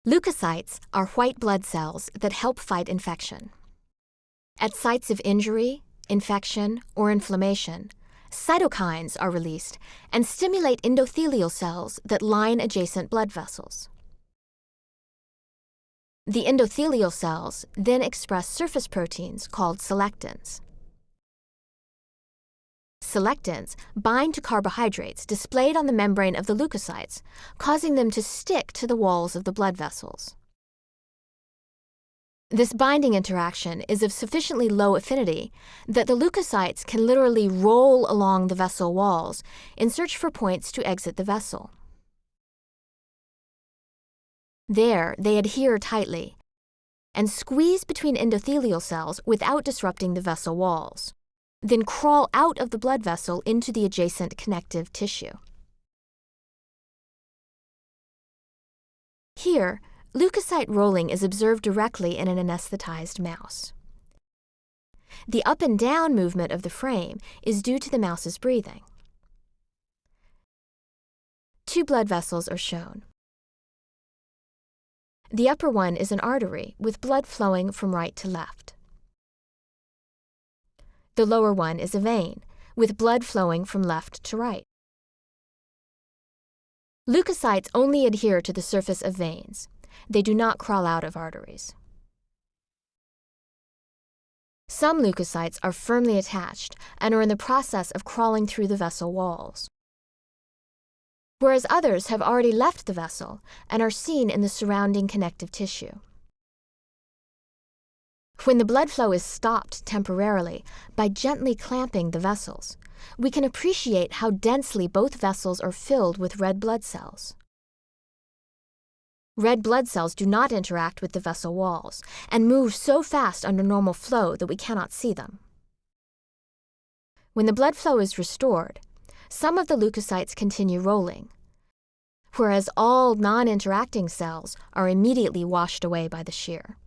Leukocytes are white blood cells that help fight infection. At sites of injury, infection, or inflammation, cytokines are released and stimulate endothelial cells that line adjacent blood vessels. The endothelial cells then express surface proteins called selectins. Selectins bind to carbohydrates displayed on the membrane of the leukocytes, causing them to stick to the walls of the blood vessels. This binding interaction is of sufficiently low affinity that the leukocytes can literally roll along the vessel walls in search for points to exit the vessel. There, they adhere tightly and squeeze between endothelial cells without disrupting the vessel walls, then crawl out of the blood vessel into the adjacent connective tissue. Here, leukocyte rolling is observed directly in an anesthetized mouse. The up and down movement of the frame is due to the mouse's breathing. Two blood vessels are shown. The upper one is an artery with blood flowing from right to left. The lower one is a vein, with blood flowing from left to right. Leukocytes only adhere to the surface of veins. They do not crawl out of arteries. Some leukocytes are firmly attached and are in the process of crawling through the vessel walls, whereas others have already left the vessel and are seen in the surrounding connective tissue. When the blood flow is stopped temporarily by gently clamping the vessels, we can appreciate how densely both vessels are filled with red blood cells. Red blood cells do not interact with the vessel walls and move so fast under normal flow that we cannot see them. When the blood flow is restored, some of the leukocytes continue rolling, whereas all non-interacting cells are immediately washed away by the shear.